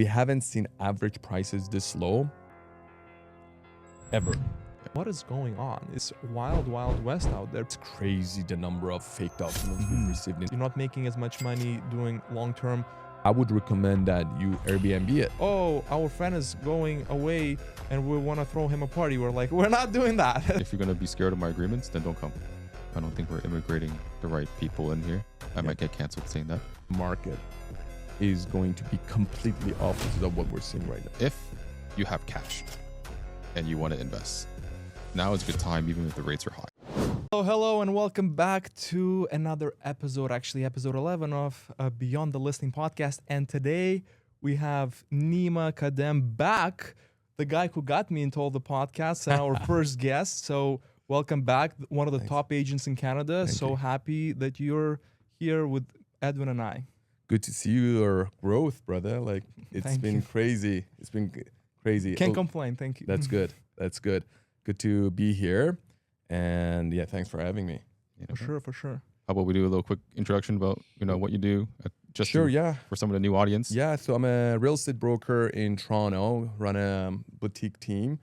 We haven't seen average prices this low ever. What is going on? It's wild, wild west out there. It's crazy the number of fake documents we've received. You're not making as much money doing long-term. I would recommend that you Airbnb it. Oh, our friend is going away and we want to throw him a party. We're like, we're not doing that. If you're going to be scared of my agreements, then don't come. I don't think we're immigrating the right people in here. I might get canceled saying that. Market is going to be completely opposite of what we're seeing right now. If you have cash and you want to invest, now is a good time, even if the rates are high. Hello, and welcome back to another episode, actually episode 11 of Beyond the Listing podcast. And today we have Nima Khadem back, the guy who got me into all the podcasts and our first guest. So welcome back, one of the top agents in Canada. Thank so you. happy that you're here with Edwin and I. Good to see your growth, brother. Like it's Thank been you. crazy. It's been crazy. Can't complain, thank you. That's good. That's good. Good to be here. And yeah, thanks for having me. For sure. How about we do a little quick introduction about, what you do? Just Sure, to- yeah. For some of the new audience. Yeah, so I'm a real estate broker in Toronto, run a boutique team,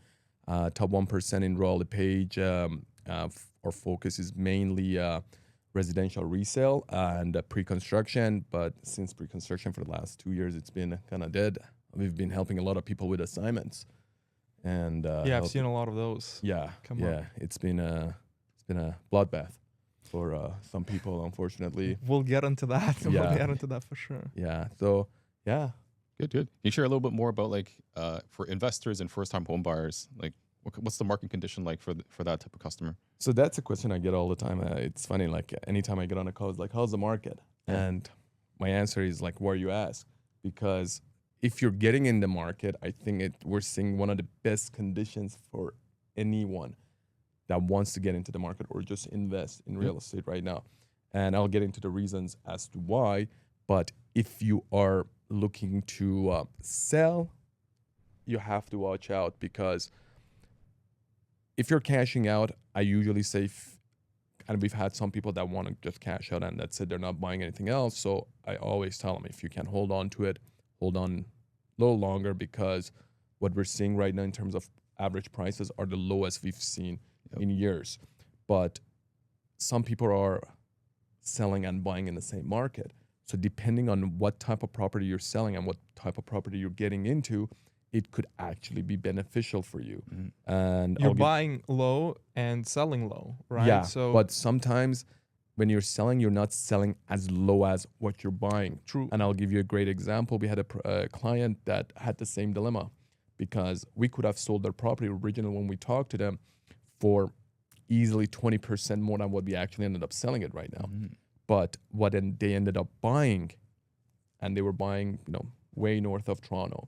top 1% in Royal LePage. Our focus is mainly residential resale and pre-construction, but since pre-construction for the last 2 years, it's been kind of dead. We've been helping a lot of people with assignments. And I've seen a lot of those. Yeah, Come yeah, on. it's been a bloodbath for some people, unfortunately. We'll get into that. Yeah. We'll get into that for sure. Yeah, so yeah. Good. Can you share a little bit more about for investors and first-time home buyers, what's the market condition like for that type of customer? So that's a question I get all the time. It's funny, like anytime I get on a call, it's like, how's the market? Yeah. And my answer is like, where you ask? Because if you're getting in the market, I think we're seeing one of the best conditions for anyone that wants to get into the market or just invest in real estate right now. And I'll get into the reasons as to why. But if you are looking to sell, you have to watch out, because if you're cashing out, I usually say, and we've had some people that want to just cash out and that's it, they're not buying anything else. So I always tell them, if you can hold on to it, hold on a little longer, because what we're seeing right now in terms of average prices are the lowest we've seen in years. But some people are selling and buying in the same market. So depending on what type of property you're selling and what type of property you're getting into, it could actually be beneficial for you. Mm-hmm. And You're buying low and selling low, right? Yeah, So but sometimes when you're selling, you're not selling as low as what you're buying. True. And I'll give you a great example. We had a client that had the same dilemma, because we could have sold their property originally when we talked to them for easily 20% more than what we actually ended up selling it right now. Mm-hmm. But what they ended up buying, and they were buying, way north of Toronto.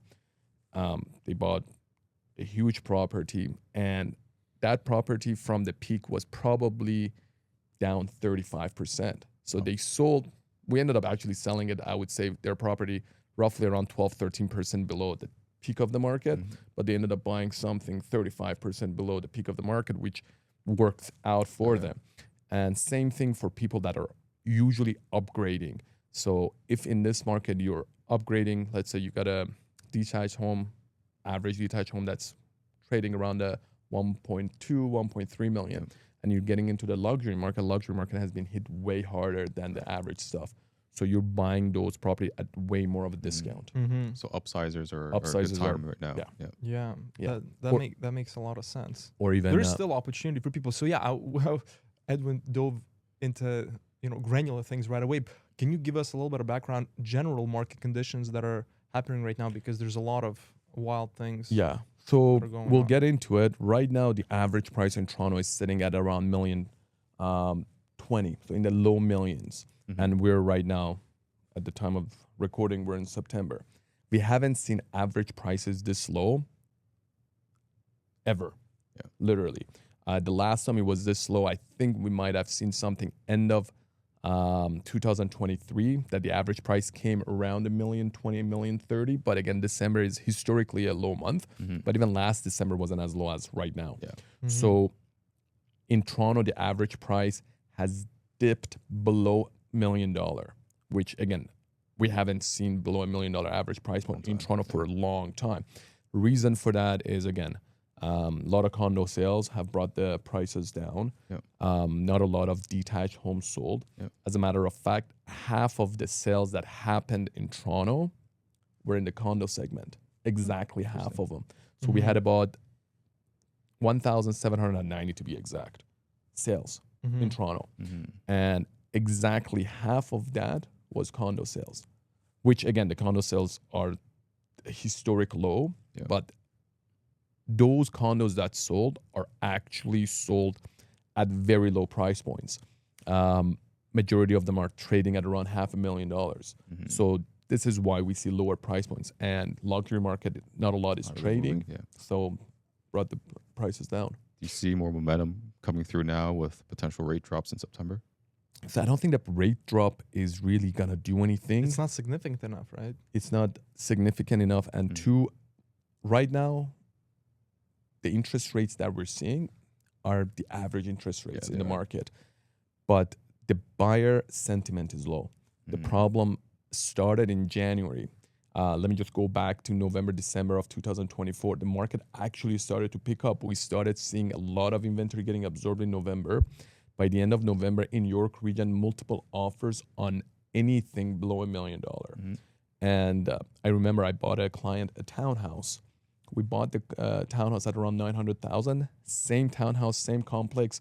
They bought a huge property, and that property from the peak was probably down 35%. So they sold, we ended up actually selling it, I would say their property roughly around 12, 13% below the peak of the market, but they ended up buying something 35% below the peak of the market, which worked out for them. And same thing for people that are usually upgrading. So if in this market you're upgrading, let's say you got a detached home, average detached home that's trading around the 1.2, 1.3 million, and you're getting into the luxury market has been hit way harder than the average stuff. So you're buying those property at way more of a discount. So upsizers are a Upsizers good time right now. yeah. Yeah. Or- That makes a lot of sense. Or even There's still opportunity for people. So Edwin dove into granular things right away. Can you give us a little bit of background, general market conditions that are happening right now? Because there's a lot of wild things. Yeah. So that are going we'll on. get into it. Right now, the average price in Toronto is sitting at around $1,020,000, so in the low millions. And we're right now, at the time of recording, we're in September. We haven't seen average prices this low ever, literally. The last time it was this low, I think we might have seen something end of 2023, that the average price came around $1,020,000, $1,030,000. But again, December is historically a low month. But even last December wasn't as low as right now. So in Toronto, the average price has dipped below $1 million, which again, we haven't seen below $1 million average price point in Toronto for a long time. Reason for that is, again, a lot of condo sales have brought the prices down. Yep. Not a lot of detached homes sold. Yep. As a matter of fact, half of the sales that happened in Toronto were in the condo segment. Exactly half of them. So we had about 1,790 to be exact sales in Toronto. And exactly half of that was condo sales, which again, the condo sales are historic low, but those condos that sold are actually sold at very low price points. Majority of them are trading at around $500,000. So this is why we see lower price points, and luxury market, not a lot is trading. So brought the prices down. Do you see more momentum coming through now with potential rate drops in September? So I don't think that rate drop is really gonna do anything. It's not significant enough, right? It's not significant enough. And two, right now, the interest rates that we're seeing are the average interest rates in the market. But the buyer sentiment is low. The problem started in January. Let me just go back to November, December of 2024. The market actually started to pick up. We started seeing a lot of inventory getting absorbed in November. By the end of November, in York region, multiple offers on anything below $1 million. And I remember I bought a client a townhouse. We bought the townhouse at around $900,000. Same townhouse, same complex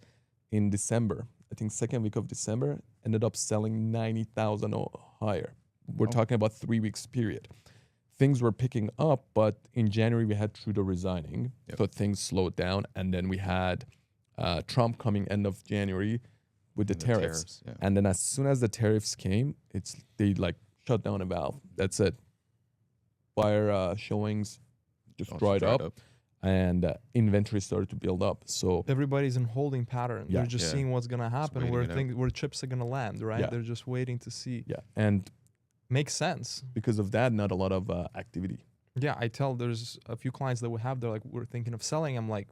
in December. I think second week of December, ended up selling $90,000 or higher. We're talking about 3 weeks period. Things were picking up, but in January we had Trudeau resigning, so things slowed down. And then we had Trump coming end of January with the tariffs. And then as soon as the tariffs came, they like shut down a valve. That's it. Buyer showings just dried up. And inventory started to build up. So everybody's in holding pattern. They're just seeing what's gonna happen, where chips are gonna land, right? They're just waiting to see. And makes sense. Because of that, not a lot of activity. Yeah, I tell there's a few clients that we have, they're like, we're thinking of selling. I'm like,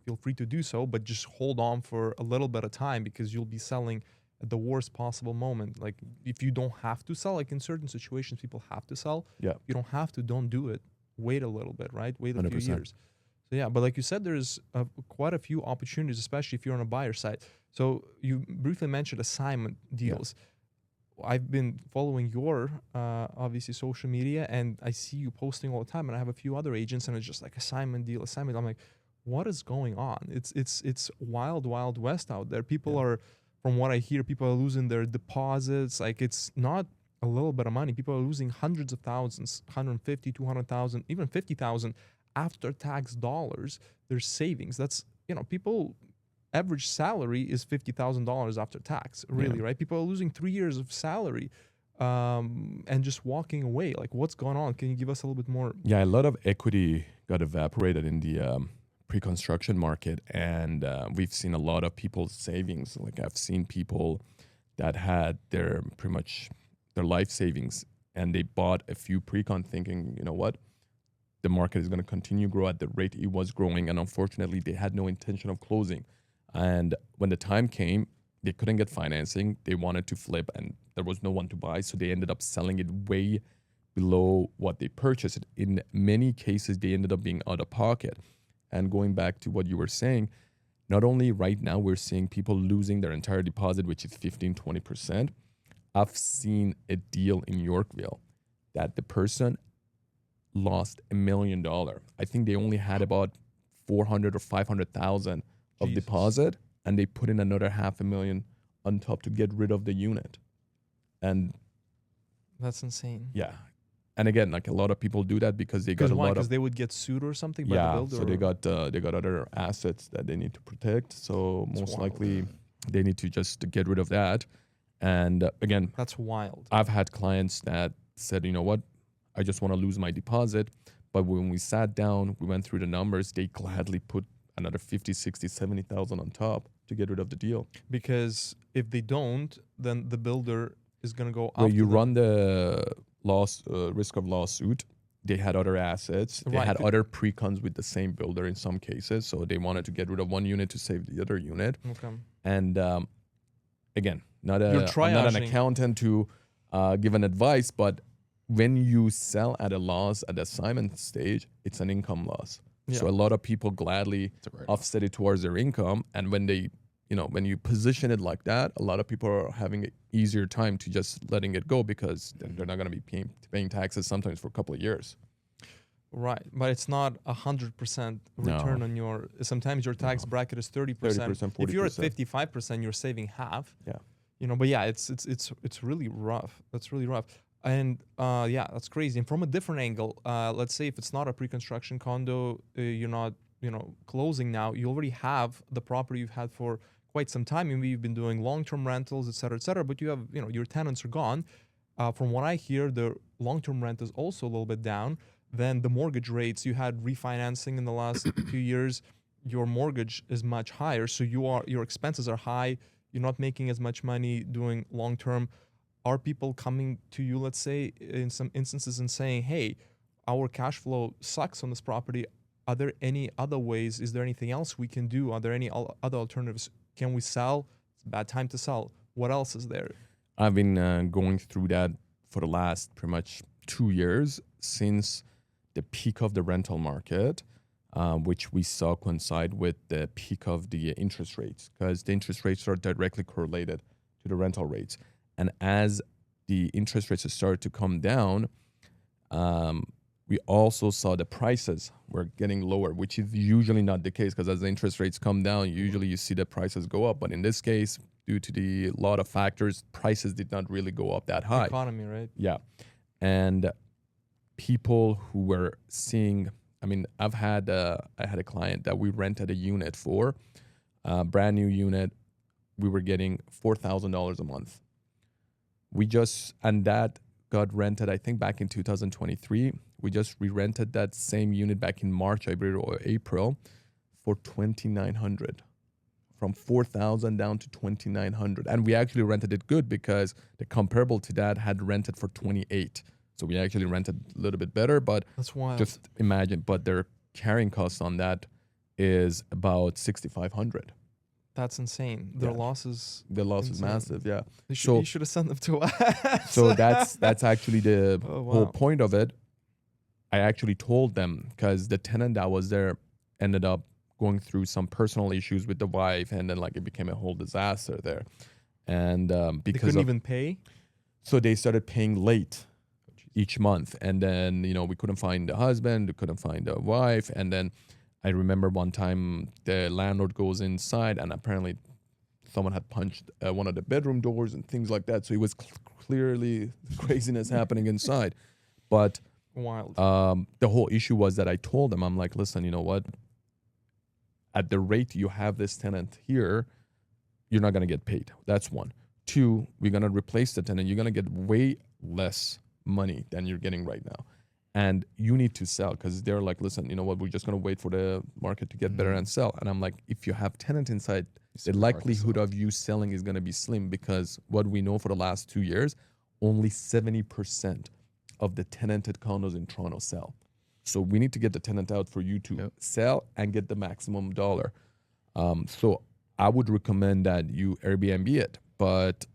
feel free to do so, but just hold on for a little bit of time, because you'll be selling at the worst possible moment. Like if you don't have to sell, like in certain situations, people have to sell. You don't have to, don't do it. Wait a little bit, right? Wait a 100%. few years. So yeah, but like you said, there's quite a few opportunities, especially if you're on a buyer side. So you briefly mentioned assignment deals. I've been following your obviously social media, and I see you posting all the time. And I have a few other agents, and it's just like assignment deal. I'm like, what is going on? It's wild west out there. People are, from what I hear, people are losing their deposits. Like it's not a little bit of money. People are losing hundreds of thousands, 150, 200,000, even 50,000 after tax dollars. Their savings. That's, people average salary is $50,000 after tax, really, right? People are losing 3 years of salary and just walking away. Like, what's going on? Can you give us a little bit more? Yeah, a lot of equity got evaporated in the pre-construction market, and we've seen a lot of people's savings. Like, I've seen people that had their pretty much their life savings, and they bought a few pre-con thinking, you know what, the market is going to continue to grow at the rate it was growing, and unfortunately, they had no intention of closing. And when the time came, they couldn't get financing. They wanted to flip, and there was no one to buy, so they ended up selling it way below what they purchased. In many cases, they ended up being out of pocket. And going back to what you were saying, not only right now we're seeing people losing their entire deposit, which is 15-20%. I've seen a deal in Yorkville that the person lost $1 million. I think they only had about 400 or 500,000 of deposit, and they put in another $500,000 on top to get rid of the unit. And that's insane. Yeah. And again, like a lot of people do that because they got a lot of... Because they would get sued or something by the builder? So they got other assets that they need to protect. So most likely they need to just get rid of that. And again... That's wild. I've had clients that said, you know what, I just want to lose my deposit. But when we sat down, we went through the numbers, they gladly put another 50, 60, 70,000 on top to get rid of the deal. Because if they don't, then the builder is going to go after Well, you run the risk of lawsuit. They had other assets. They had other pre-cons with the same builder in some cases. So they wanted to get rid of one unit to save the other unit. Okay. And again, I'm not an accountant to give an advice, but when you sell at a loss at the assignment stage, it's an income loss. Yeah. So a lot of people gladly It's a write-off. offset it towards their income, and when they, when you position it like that, a lot of people are having an easier time to just letting it go because they're not going to be paying taxes sometimes for a couple of years. Right, but it's not 100% return No. on your. Sometimes your tax No. bracket is 30%. 30%, If you're at 40%. 55%, you're saving half. Yeah. But yeah, it's really rough. That's really rough. And yeah, that's crazy. And from a different angle, let's say if it's not a pre-construction condo, you're not closing now. You already have the property you've had for quite some time. Maybe you've been doing long-term rentals, et cetera, but you have your tenants are gone. From what I hear, the long-term rent is also a little bit down. Then the mortgage rates, you had refinancing in the last few years, your mortgage is much higher. So your expenses are high. You're not making as much money doing long-term. Are people coming to you, let's say, in some instances and saying, hey, our cash flow sucks on this property. Are there any other ways? Is there anything else we can do? Are there any other alternatives? Can we sell? It's a bad time to sell. What else is there? I've been going through that for the last pretty much 2 years since the peak of the rental market, which we saw coincide with the peak of the interest rates, because the interest rates are directly correlated to the rental rates. And as the interest rates started to come down, we also saw the prices were getting lower, which is usually not the case, because as the interest rates come down, usually you see the prices go up. But in this case, due to the lot of factors, prices did not really go up that high. Economy, right? Yeah. And people who were seeing, I had a client that we rented a unit for, brand new unit. We were getting $4,000 a month. And that got rented, I think, back in 2023. We just re-rented that same unit back in March, or April for $2,900. From $4,000 down to $2,900. And we actually rented it good because the comparable to that had rented for $28. So we actually rented a little bit better, but that's wild. Just imagine, but their carrying cost on that is about $6,500. That's insane. Their Yeah. losses. The loss is Insane. massive, yeah. You should have sent them to us. So that's actually the Oh, wow. whole point of it. I actually told them, because the tenant that was there ended up going through some personal issues with the wife, and then it became a whole disaster there. And They because couldn't even pay. so they started paying late each month, and then we couldn't find the husband, we couldn't find the wife, and then I remember one time the landlord goes inside, and apparently someone had punched one of the bedroom doors and things like that. So it was clearly craziness happening inside. But Wild. the whole issue was that I told them, I'm like, listen, you know what? At the rate you have this tenant here, you're not going to get paid. That's one. Two, we're going to replace the tenant. You're going to get way less money than you're getting right now. And you need to sell, because they're like, listen, you know what? We're just going to wait for the market to get better and sell. And I'm like, if you have tenant inside, the likelihood of you selling is going to be slim, because what we know for the last 2 years, only 70% of the tenanted condos in Toronto sell. So we need to get the tenant out for you to sell and get the maximum dollar. So I would recommend that you Airbnb it, but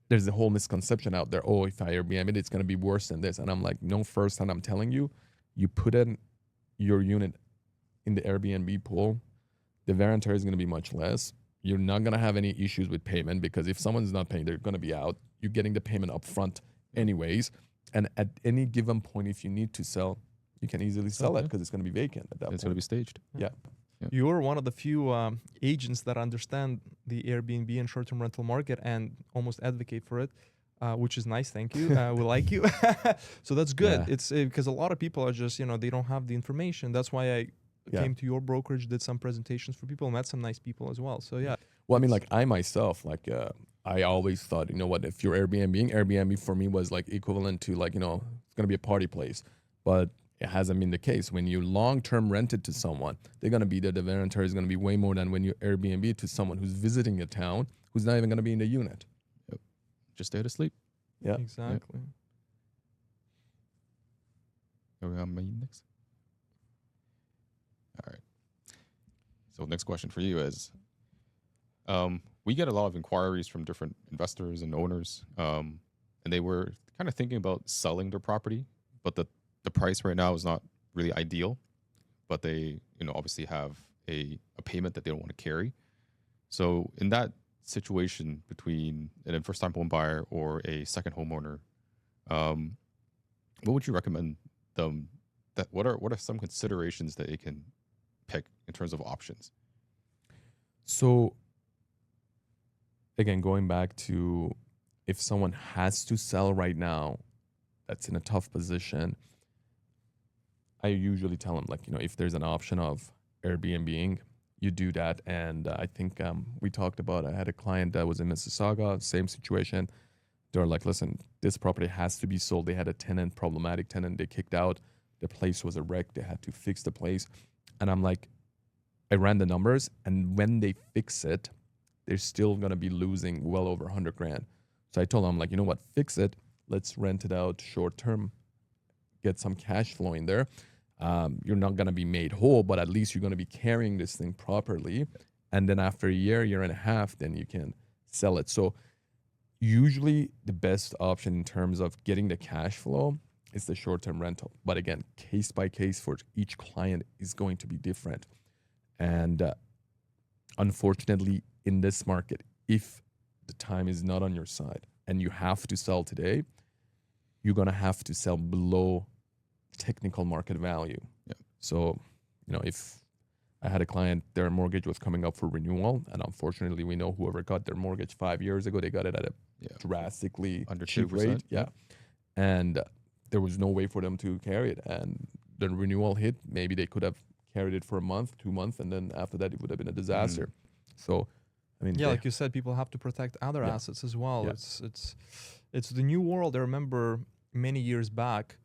there's a whole misconception out there. Oh, if I Airbnb it, it's going to be worse than this. And I'm like, no, first time I'm telling you, you put in your unit in the Airbnb pool, the wear and tear is going to be much less. You're not going to have any issues with payment, because if someone's not paying, they're going to be out. You're getting the payment up front anyways. And at any given point, if you need to sell, you can easily sell it, because it's going to be vacant at that point. It's going to be staged. Yeah. You're one of the few agents that understand the Airbnb and short-term rental market and almost advocate for it, which is nice. Thank you. We like you. So that's good. Yeah. It's because a lot of people are just, they don't have the information. That's why I came to your brokerage, did some presentations for people, met some nice people as well. So yeah. Well, I myself, I always thought, if you're Airbnb for me was equivalent to it's going to be a party place. But it hasn't been the case. When you long-term rent it to someone, they're going to be there. The wear and tear is going to be way more than when you Airbnb to someone who's visiting a town, who's not even going to be in the unit. Yep. Just stay to sleep. Yeah. Exactly. Are we on me next? All right. So next question for you is, we get a lot of inquiries from different investors and owners and they were kind of thinking about selling their property, but the price right now is not really ideal. But they, obviously have a payment that they don't want to carry. So in that situation between a first-time home buyer or a second homeowner, what would you recommend them? What are some considerations that they can pick in terms of options? So again, going back to if someone has to sell right now, that's in a tough position. I usually tell them, like, if there's an option of Airbnb, you do that. And I think we talked about, I had a client that was in Mississauga, same situation. They're like, listen, this property has to be sold. They had a tenant, problematic tenant, they kicked out. The place was a wreck. They had to fix the place. And I'm like, I ran the numbers, and when they fix it, they're still going to be losing well over 100 grand. So I told them, like, you know what, fix it. Let's rent it out short term, get some cash flow in there. You're not going to be made whole, but at least you're going to be carrying this thing properly. And then after a year and a half, then you can sell it. So usually the best option in terms of getting the cash flow is the short-term rental. But again, case by case for each client is going to be different. And unfortunately, in this market, if the time is not on your side and you have to sell today, you're going to have to sell below technical market value. Yeah. So, if I had a client, their mortgage was coming up for renewal, and unfortunately, we know whoever got their mortgage 5 years ago, they got it at a drastically under cheap 2%, rate. Yeah. And there was no way for them to carry it. And the renewal hit, maybe they could have carried it for a month, 2 months, and then after that, it would have been a disaster. So, I mean, like you said, people have to protect other assets as well. Yeah. It's the new world. I remember many years back,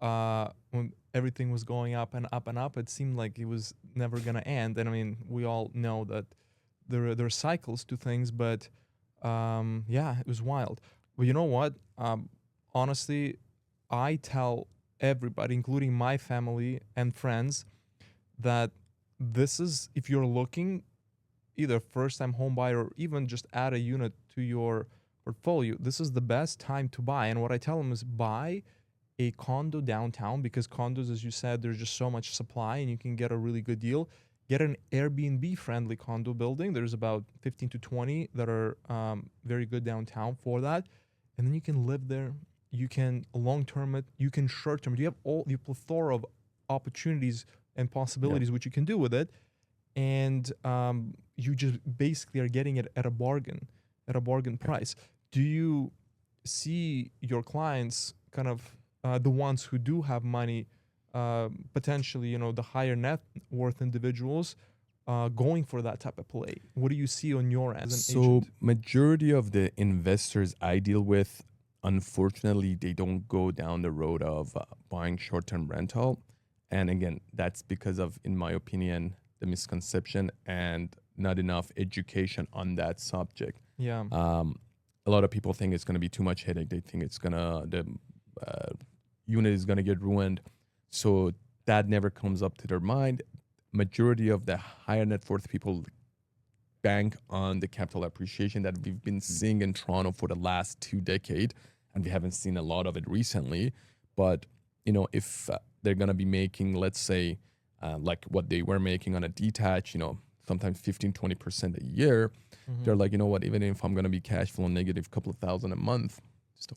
when everything was going up and up and up, it seemed like it was never gonna end. And I mean, we all know that there are cycles to things, but it was wild. But you know what? Honestly, I tell everybody, including my family and friends, that this is, if you're looking either first-time home buyer or even just add a unit to your portfolio, this is the best time to buy. And what I tell them is buy a condo downtown, because condos, as you said, there's just so much supply and you can get a really good deal. Get an Airbnb friendly condo building. There's about 15 to 20 that are very good downtown for that. And then you can live there. You can long-term it. You can short-term it. You have all the plethora of opportunities and possibilities which you can do with it. And you just basically are getting it at a bargain price. Do you see your clients kind of the ones who do have money, potentially, the higher net worth individuals, going for that type of play? What do you see on your end as an agent? Majority of the investors I deal with, unfortunately, they don't go down the road of buying short-term rental. And again, that's because of, in my opinion, the misconception and not enough education on that subject. Yeah. A lot of people think it's going to be too much headache. They think the unit is going to get ruined. So that never comes up to their mind. Majority of the higher net worth people bank on the capital appreciation that we've been seeing in Toronto for the last 2 decades. And we haven't seen a lot of it recently. But, if they're going to be making, let's say, like what they were making on a detached, sometimes 15, 20% a year, they're like, you know what, even if I'm going to be cash flow negative, couple of thousand a month,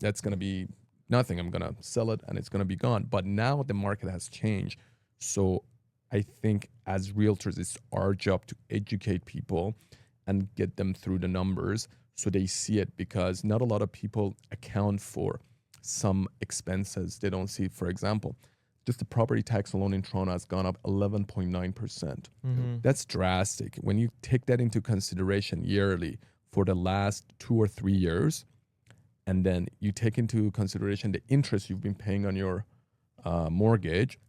that's going to be nothing. I'm going to sell it and it's going to be gone. But now the market has changed. So I think as realtors, it's our job to educate people and get them through the numbers so they see it, because not a lot of people account for some expenses they don't see. For example, just the property tax alone in Toronto has gone up 11.9%. That's drastic. When you take that into consideration yearly for the last 2 or 3 years, and then you take into consideration the interest you've been paying on your mortgage,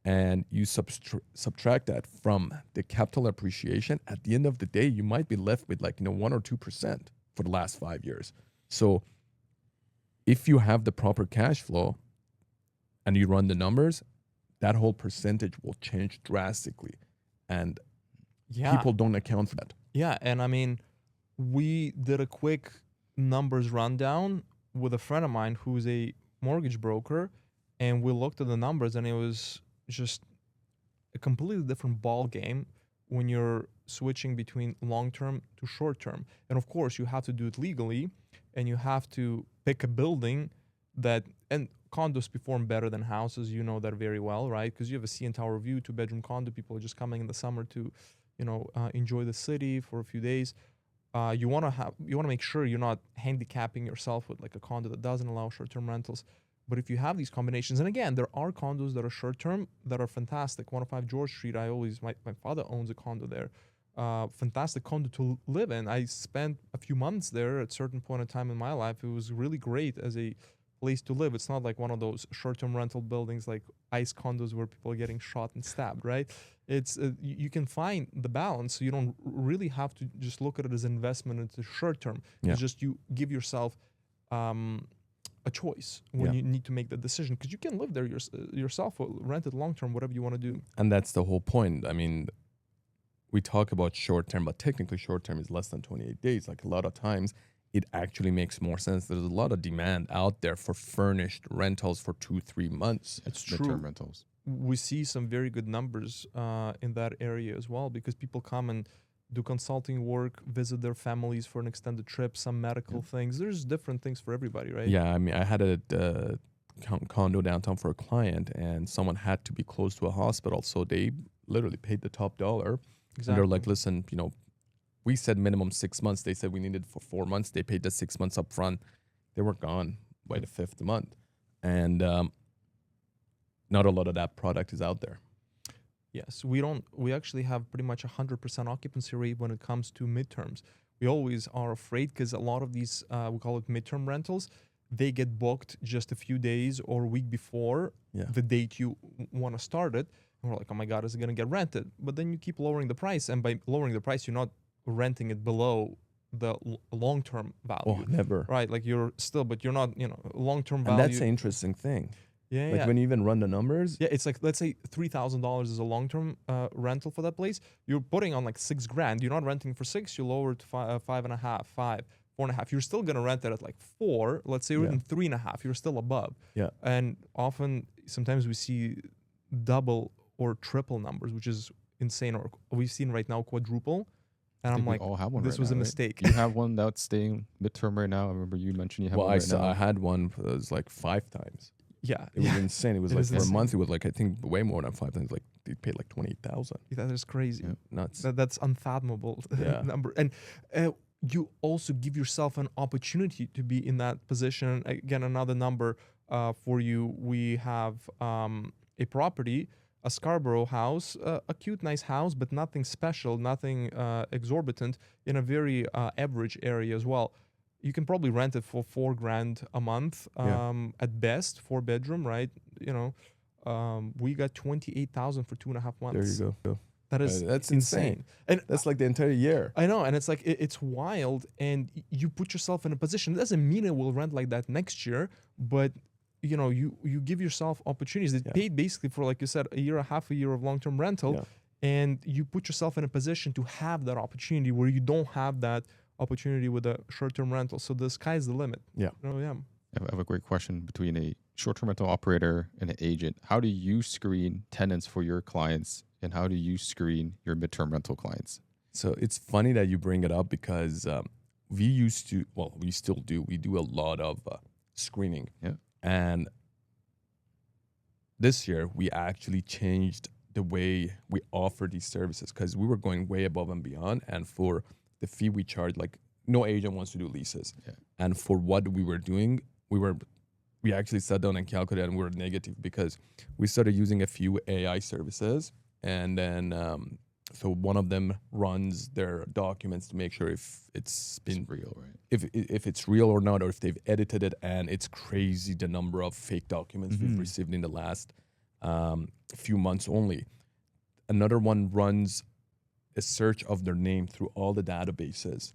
and you subtract that from the capital appreciation, at the end of the day, you might be left with 1 or 2% for the last 5 years. So if you have the proper cash flow and you run the numbers, that whole percentage will change drastically. And people don't account for that. Yeah, and I mean, we did a quick numbers rundown with a friend of mine who's a mortgage broker, and we looked at the numbers, and it was just a completely different ball game when you're switching between long term to short term. And of course, you have to do it legally, and you have to pick a building that, and condos perform better than houses. You know that very well, right? Because you have a CN Tower view, 2-bedroom condo. People are just coming in the summer to, enjoy the city for a few days. You want to make sure you're not handicapping yourself with like a condo that doesn't allow short-term rentals. But if you have these combinations, and again, there are condos that are short-term that are fantastic. 105 George Street, my father owns a condo there. Fantastic condo to live in. I spent a few months there at a certain point in time in my life. It was really great as a place to live. It's not like one of those short-term rental buildings like ICE condos where people are getting shot and stabbed, right? It's you can find the balance, so you don't really have to just look at it as investment into short-term. Yeah. It's just you give yourself a choice when you need to make the decision, because you can live there yourself or rent it long-term, whatever you want to do. And that's the whole point. I mean, we talk about short-term, but technically short-term is less than 28 days. Like a lot of times, it actually makes more sense. There's a lot of demand out there for furnished rentals for 2-3 months. It's Midterm true. rentals. We see some very good numbers in that area as well, because people come and do consulting work, visit their families for an extended trip, some medical things. There's different things for everybody, right? Yeah, I mean, I had a condo downtown for a client, and someone had to be close to a hospital, so they literally paid the top dollar. Exactly. And they're like, listen, we said minimum 6 months. They said we needed for 4 months. They paid the 6 months up front. They were gone by the 5th month. And not a lot of that product is out there. Yes, we actually have pretty much 100% occupancy rate when it comes to midterms. We always are afraid because a lot of these, we call it midterm rentals, they get booked just a few days or a week before the date you want to start it. And we're like, oh my God, is it going to get rented? But then you keep lowering the price. And by lowering the price, you're not renting it below the long-term value. Oh, never. Right, like you're still, but you're not, long-term value. And that's an interesting thing. Yeah, like when you even run the numbers. Yeah, it's like, let's say $3,000 is a long-term rental for that place. You're putting on like $6,000. You're not renting for 6. You lower it to 5.5, 5, 4.5. You're still gonna rent it at like 4. Let's say you're in 3.5. You're still above. Yeah. And sometimes we see double or triple numbers, which is insane. Or we've seen right now quadruple. And I'm like, all have one this right was now, a right? mistake. You have one that's staying midterm right now. I remember you mentioned you have one right now. I had one that was like 5 times. Yeah, It was insane. It was like is for a insane. month, it was like, I think way more than 5 times. Like they paid like 28,000. That is crazy. Yeah. Nuts. That's unfathomable Yeah. number. And you also give yourself an opportunity to be in that position. Again, another number for you. We have a property, a Scarborough house, a cute, nice house, but nothing special, nothing exorbitant, in a very average area as well. You can probably rent it for $4,000 a month at best, 4-bedroom, right? We got 28,000 for 2.5 months. There you go. That is That's insane. And That's like the entire year. I know, and it's like it's wild, and you put yourself in a position. It doesn't mean it will rent like that next year, but you give yourself opportunities. It paid basically for, like you said, a year, a half a year of long-term rental, and you put yourself in a position to have that opportunity where you don't have that opportunity with a short-term rental. So the sky's the limit. Yeah. I have a great question between a short-term rental operator and an agent. How do you screen tenants for your clients, and how do you screen your midterm rental clients? So it's funny that you bring it up because we still do. We do a lot of screening. Yeah. And this year, we actually changed the way we offer these services because we were going way above and beyond. And for the fee we charge, like no agent wants to do leases. Yeah. And for what we were doing, we actually sat down and calculated, and we were negative because we started using a few AI services. And then, so one of them runs their documents to make sure if it's been real, right? If it's real or not, or if they've edited it. And it's crazy the number of fake documents we've received in the last few months only. Another one runs a search of their name through all the databases,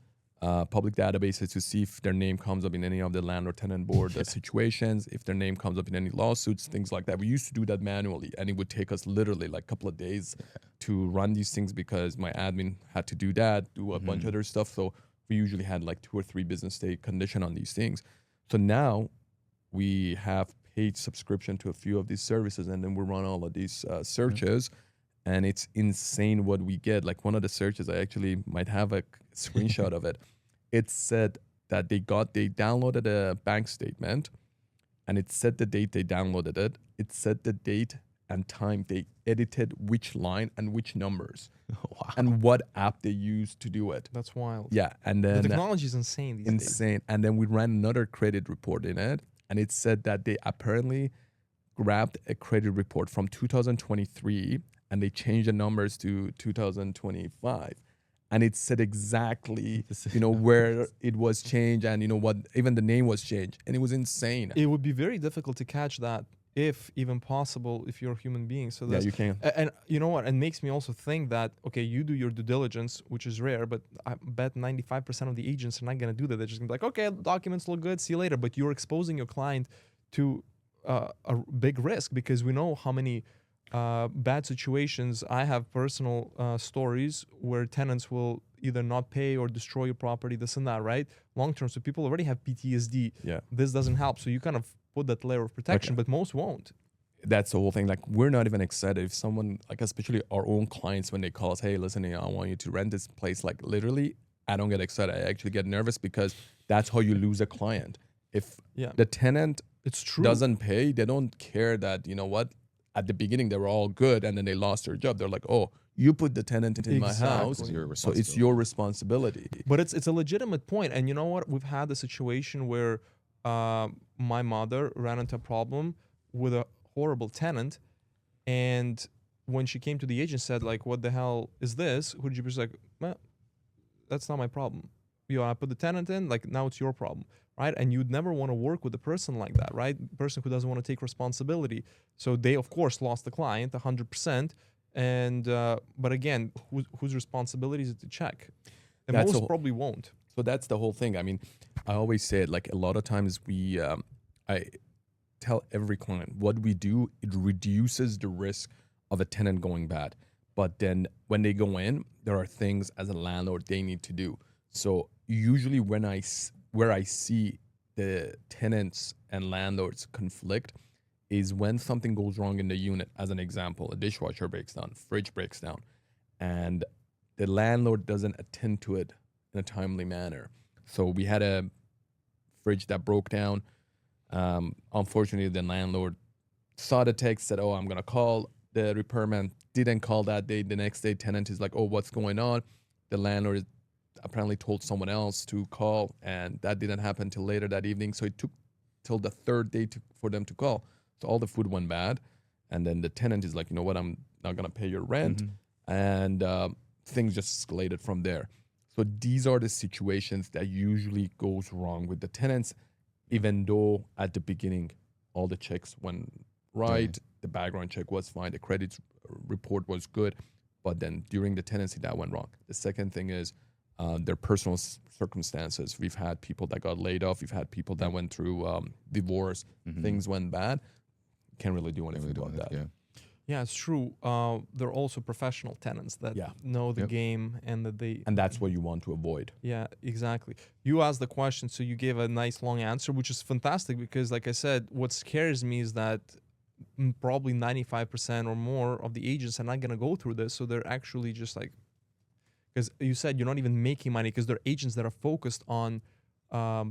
public databases, to see if their name comes up in any of the landlord tenant board situations, if their name comes up in any lawsuits, things like that. We used to do that manually, and it would take us literally like a couple of days to run these things because my admin had to do that, do a bunch of other stuff. So we usually had like 2 or 3 business day condition on these things. So now we have paid subscription to a few of these services, and then we run all of these searches, and it's insane what we get. Like one of the searches, I actually might have a screenshot of it. It said that they downloaded a bank statement, and it said the date they downloaded it. It said the date and time they edited which line and which numbers, Wow. and what app they used to do it. That's wild. Yeah, and The then technology is insane these days. insane. And then we ran another credit report in it, and it said that they apparently grabbed a credit report from 2023 and they changed the numbers to 2025. And it said exactly, where it was changed, and what, even the name was changed, and it was insane. It would be very difficult to catch that, if even possible, if you're a human being. So Yeah, that's, you can. and you know what? It makes me also think that, okay, you do your due diligence, which is rare, but I bet 95% of the agents are not going to do that. They're just going to be like, okay, documents look good, see you later. But you're exposing your client to a big risk, because we know how many bad situations. I have personal stories where tenants will either not pay or destroy your property, this and that, right? Long term. So people already have PTSD. Yeah. This doesn't help. So you kind of put that layer of protection, but most won't. That's the whole thing. Like, we're not even excited if someone, like, especially our own clients, when they call us, hey, listen, I want you to rent this place. Like, literally, I don't get excited. I actually get nervous, because that's how you lose a client. If the tenant It's true. doesn't pay, they don't care that, at the beginning they were all good and then they lost their job. They're like, oh, you put the tenant in my house, Exactly. so it's your responsibility. But it's a legitimate point. And you know what? We've had a situation where my mother ran into a problem with a horrible tenant, and when she came to the agent, said like, what the hell is this? Who did you be like, well, that's not my problem. I put the tenant in, like, now it's your problem, right? And you'd never want to work with a person like that, right? Person who doesn't want to take responsibility. So they, of course, lost the client 100%. And but again, whose responsibility is it to check? And That's most probably won't. So that's the whole thing. I mean, I always say it, like, a lot of times I tell every client what we do, it reduces the risk of a tenant going bad. But then when they go in, there are things as a landlord they need to do. So usually where I see the tenants and landlords conflict is when something goes wrong in the unit. As an example, a dishwasher breaks down, fridge breaks down, and the landlord doesn't attend to it in a timely manner. So we had a fridge that broke down. Unfortunately, the landlord saw the text, said, oh, I'm going to call. The repairman didn't call that day. The next day, tenant is like, oh, what's going on? The landlord apparently told someone else to call, and that didn't happen till later that evening. So it took till the third day for them to call. So all the food went bad. And then the tenant is like, you know what, I'm not going to pay your rent. And things just escalated from there. So these are the situations that usually goes wrong with the tenants, even though at the beginning, all the checks went right. The background check was fine. The credit report was good. But then during the tenancy, that went wrong. The second thing is their personal circumstances. We've had people that got laid off. We've had people that went through divorce. Things went bad. Can't really do anything about that. Yeah, it's true. They're also professional tenants that know the game, and that and that's what you want to avoid. Yeah, exactly. You asked the question, so you gave a nice long answer, which is fantastic, because like I said, what scares me is that probably 95% or more of the agents are not going to go through this. So they're actually just like, because you said you're not even making money, because they're agents that are focused on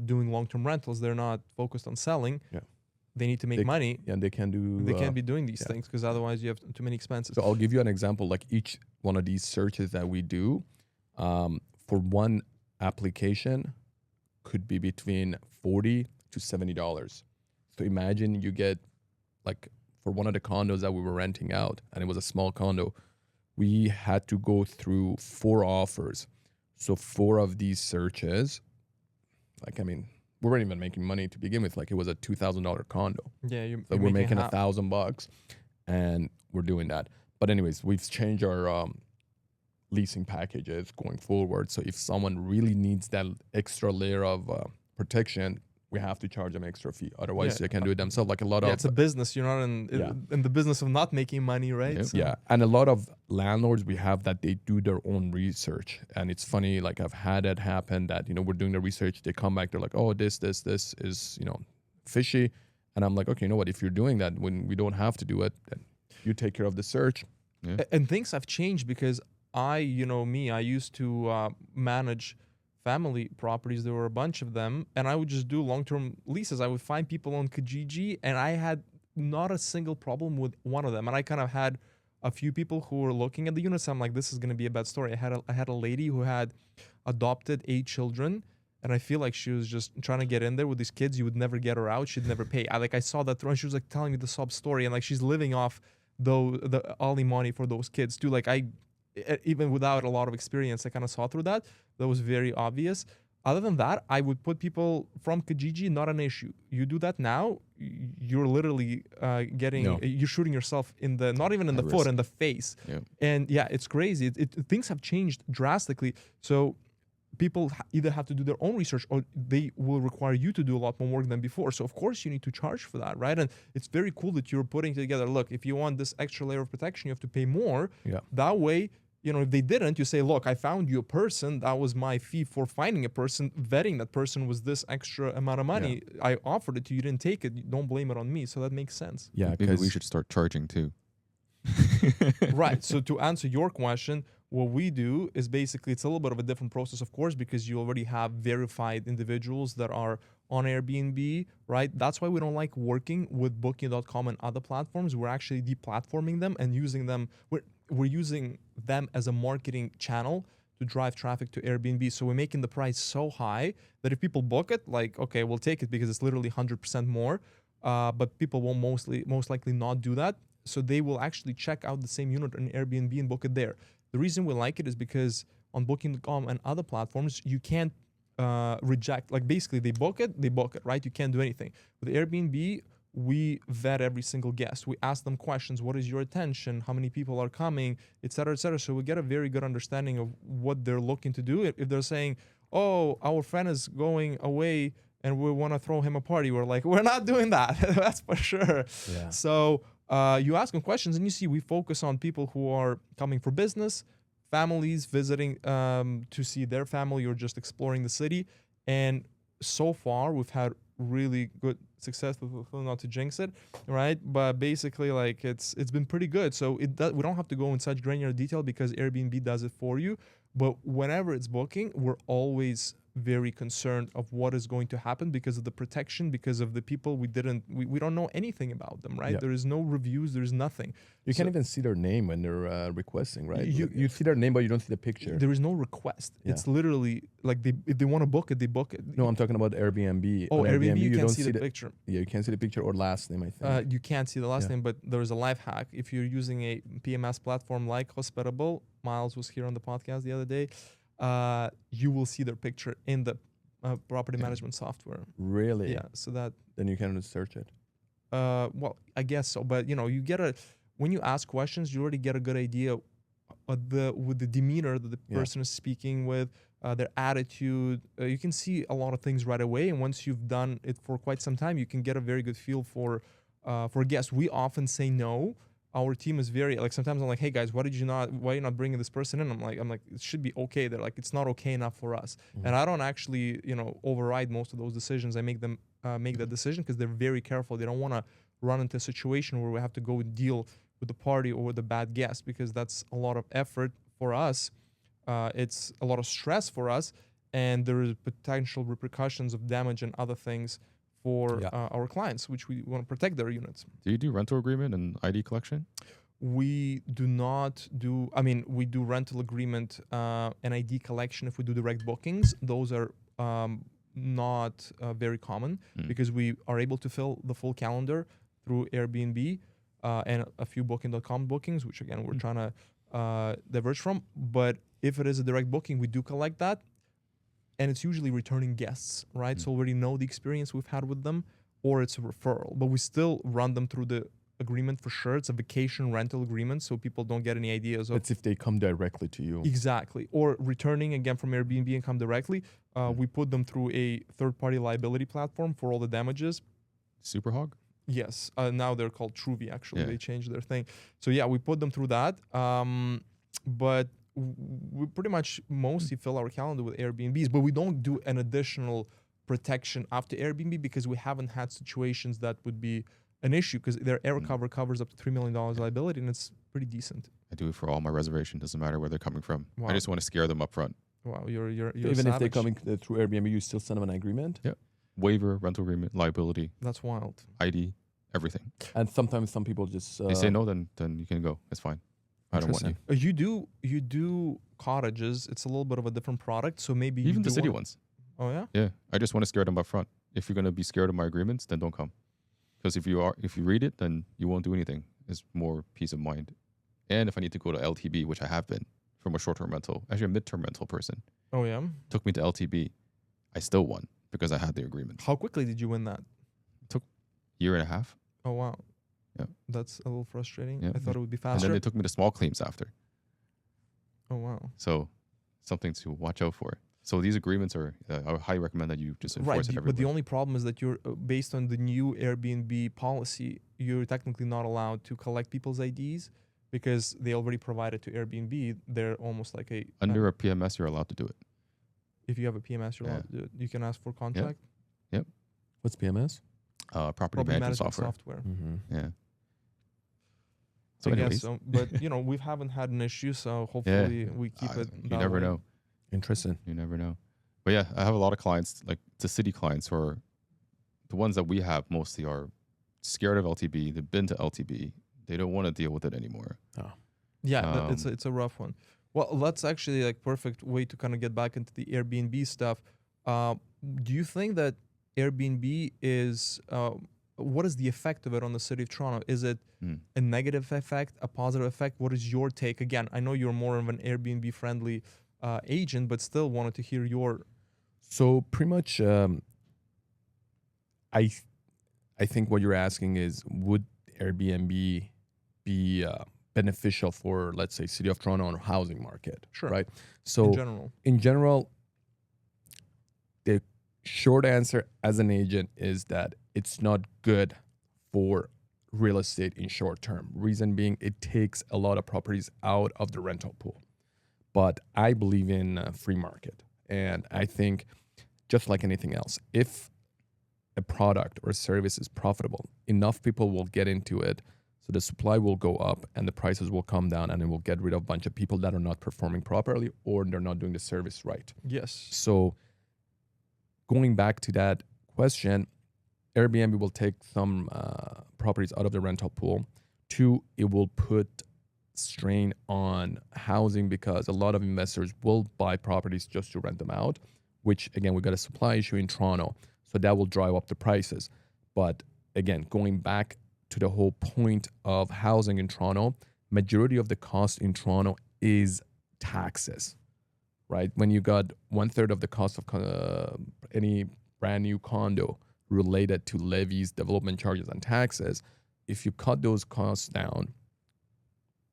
doing long-term rentals. They're not focused on selling. Yeah. They need to make money. And they can do. They can't be doing these things, because otherwise you have too many expenses. So I'll give you an example. Like, each one of these searches that we do, for one application, could be between $40 to $70. So imagine you get, like, for one of the condos that we were renting out, and it was a small condo, we had to go through 4 offers. So 4 of these searches, like, I mean, we weren't even making money to begin with. Like, it was a $2,000 condo. Yeah, so we're making $1,000, and we're doing that. But anyways, we've changed our leasing packages going forward. So if someone really needs that extra layer of protection, we have to charge them extra fee. Otherwise, Yeah. they can do it themselves. Like a lot Yeah, of it's a business. You're not in the business of not making money, right? Yep. So- yeah, and a lot of landlords we have that they do their own research, and it's funny. Like I've had it happen that we're doing the research, they come back, they're like, oh, this is fishy, and I'm like, okay, you know what? If you're doing that when we don't have to do it, then you take care of the search. And things have changed because I used to manage family properties. There were a bunch of them, and I would just do long-term leases. I would find people on Kijiji, and I had not a single problem with one of them. And I kind of had a few people who were looking at the units. I'm like, this is going to be a bad story. I had a lady who had adopted 8 children, and I feel like she was just trying to get in there with these kids. You would never get her out. She'd never pay. I saw that through, and she was like telling me the sob story, and like she's living off the alimony for those kids too. Like even without a lot of experience, I kind of saw through that. That was very obvious. Other than that, I would put people from Kijiji, not an issue. You do that now, you're literally you're shooting yourself in the, not even in the foot, in the face. Yeah. And yeah, it's crazy. Things have changed drastically. So people either have to do their own research or they will require you to do a lot more work than before. So of course you need to charge for that, right? And it's very cool that you're putting together, look, if you want this extra layer of protection, you have to pay more. Yeah. That way, if they didn't, you say, look, I found you a person. That was my fee for finding a person. Vetting that person was this extra amount of money. Yeah. I offered it to you, you didn't take it. Don't blame it on me. So that makes sense. Yeah, maybe we should start charging too. Right. So to answer your question, what we do is basically, it's a little bit of a different process, of course, because you already have verified individuals that are on Airbnb, right? That's why we don't like working with Booking.com and other platforms. We're actually deplatforming them and using them. We're using them as a marketing channel to drive traffic to Airbnb. So we're making the price so high that if people book it, like, okay, we'll take it because it's literally 100% more. But people will most likely not do that. So they will actually check out the same unit on Airbnb and book it there. The reason we like it is because on Booking.com and other platforms, you can't reject. Like basically, they book it, right? You can't do anything. With Airbnb, we vet every single guest. We ask them questions. What is your attention? How many people are coming? Et cetera, et cetera. So we get a very good understanding of what they're looking to do. If they're saying, oh, our friend is going away and we want to throw him a party, we're like, we're not doing that. That's for sure. Yeah. So you ask them questions and you see we focus on people who are coming for business, families visiting to see their family or just exploring the city. And so far, we've had really good success with, not to jinx it, right? But basically, like it's been pretty good. So we don't have to go in such granular detail because Airbnb does it for you. But whenever it's booking, we're always very concerned of what is going to happen because of the protection, because of the people we don't know anything about them, right? Yeah. There is no reviews, there's nothing. You can't even see their name when they're requesting, right? You see their name, but you don't see the picture. There is no request. Yeah. It's literally like if they want to book it, they book it. No, I'm talking about Airbnb. Oh, On Airbnb, you don't can't see the picture. Yeah, you can't see the picture or last name, I think. You can't see the last name, but there's a life hack. If you're using a PMS platform like Hospitable, Miles was here on the podcast the other day, you will see their picture in the property management software. Really? Yeah. So that. Then you can search it. Well, I guess so. But you get when you ask questions, you already get a good idea with the demeanor that the person is speaking with, their attitude. You can see a lot of things right away. And once you've done it for quite some time, you can get a very good feel for guests. We often say no. Our team is very sometimes I'm like, hey guys, why are you not bringing this person in? I'm like, it should be okay. They're like, it's not okay enough for us. Mm-hmm. And I don't actually, override most of those decisions. I make them make that decision because they're very careful. They don't want to run into a situation where we have to go and deal with the party or with the bad guest because that's a lot of effort for us. It's a lot of stress for us, and there is potential repercussions of damage and other things for our clients, which we want to protect their units. Do you do rental agreement and ID collection? We do not do, we do rental agreement and ID collection if we do direct bookings. Those are not very common because we are able to fill the full calendar through Airbnb and a few Booking.com bookings, which again, we're trying to diverge from. But if it is a direct booking, we do collect that. And it's usually returning guests, right? So already know the experience we've had with them, or it's a referral. But we still run them through the agreement for sure. It's a vacation rental agreement, so people don't get any ideas of. That's if they come directly to you. Exactly. Or returning again from Airbnb and come directly. We put them through a third-party liability platform for all the damages. Superhog? Yes. Now they're called Truvi, actually. Yeah. They changed their thing. So yeah, we put them through that. But we pretty much mostly fill our calendar with Airbnbs, but we don't do an additional protection after Airbnb because we haven't had situations that would be an issue because their air cover covers up to $3 million liability, and it's pretty decent. I do it for all my reservation. Doesn't matter where they're coming from. Wow. I just want to scare them up front. Wow, you're Even if they're savage. coming through Airbnb, you still send them an agreement. Yeah. Waiver, rental agreement, liability, That's wild. ID, everything. And sometimes some people just They say no, then you can go. It's fine. I don't want you. You do cottages. It's a little bit of a different product, so maybe Even you the do city wanna- ones. Oh yeah. Yeah. I just want to scare them up front. If you're gonna be scared of my agreements, then don't come. Because if you read it, then you won't do anything. It's more peace of mind. And if I need to go to LTB, which I have been from a short-term rental, actually a midterm rental person, Oh yeah. took me to LTB, I still won because I had the agreement. How quickly did you win that? Year and a half. Oh wow. Yeah. That's a little frustrating. Yeah. I thought it would be And faster. then they took me to small claims after. Oh wow. So something to watch out for. So these agreements are, I would highly recommend that you just enforce Right, it everywhere. but the only problem is that you're based on the new Airbnb policy, you're technically not allowed to collect people's IDs because they already provided to Airbnb. They're almost like a Under a PMS, you're allowed to do it. if you have a PMS, you're allowed to do it. You can ask for contract. What's PMS? Property Property management software. Mm-hmm. Yeah. So I anyways, guess so. But we haven't had an issue, so hopefully we keep it. you that never way. know. Interesting. You never know. But yeah, I have a lot of clients, like the city clients, who are the ones that we have mostly are scared of LTB. They've been to LTB. They don't want to deal with it anymore. Yeah, it's a rough one. Well, that's actually like perfect way to kind of get back into the Airbnb stuff. Do you think that Airbnb is what is the effect of it on the city of Toronto? Is it a negative effect, a positive effect? What is your take? Again, I know you're more of an Airbnb friendly agent, but still wanted to hear your. So pretty much, I think what you're asking is, would Airbnb be beneficial for, let's say, City of Toronto or housing market? Sure. Right. So In general, the short answer as an agent is that it's not good for real estate in short term. Reason being, it takes a lot of properties out of the rental pool. But I believe in free market. And I think just like anything else, if a product or a service is profitable, enough people will get into it. So the supply will go up and the prices will come down, and it will get rid of a bunch of people that are not performing properly or they're not doing the service right. yes. So going back to that question, Airbnb will take some properties out of the rental pool. Two, it will put strain on housing because a lot of investors will buy properties just to rent them out, which again, we got a supply issue in Toronto. So that will drive up the prices. But again, going back to the whole point of housing in Toronto, majority of the cost in Toronto is taxes, right? When you got 1/3 of the cost of any brand new condo related to levies, development charges, and taxes, if you cut those costs down,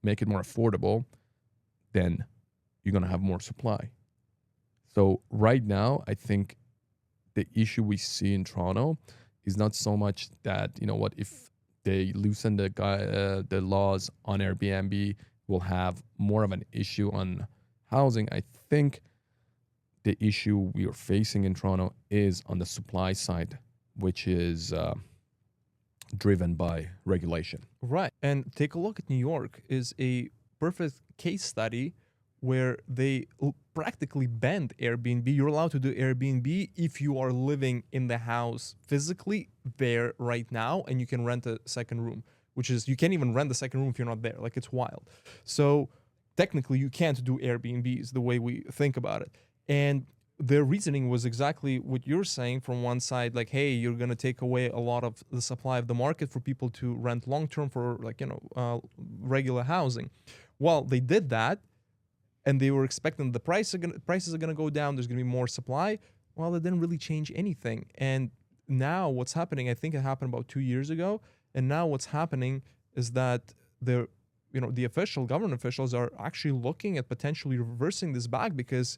make it more affordable, then you're going to have more supply. So right now, I think the issue we see in Toronto is not so much that, you know what, if they loosen the laws on Airbnb, we'll have more of an issue on housing. I think the issue we are facing in Toronto is on the supply side, which is driven by regulation. Right. And take a look at New York is a perfect case study where they practically banned Airbnb. You're allowed to do Airbnb if you are living in the house physically there right now, and you can rent a second room, which is, you can't even rent the second room if you're not there. Like, it's wild. So technically you can't do Airbnbs the way we think about it. And their reasoning was exactly what you're saying from one side, like, hey, you're going to take away a lot of the supply of the market for people to rent long-term for, like, regular housing. Well, they did that, and they were expecting the prices are going to go down. There's going to be more supply. Well, it didn't really change anything. And now what's happening, I think it happened about 2 years ago. And now what's happening is that the government officials are actually looking at potentially reversing this back, because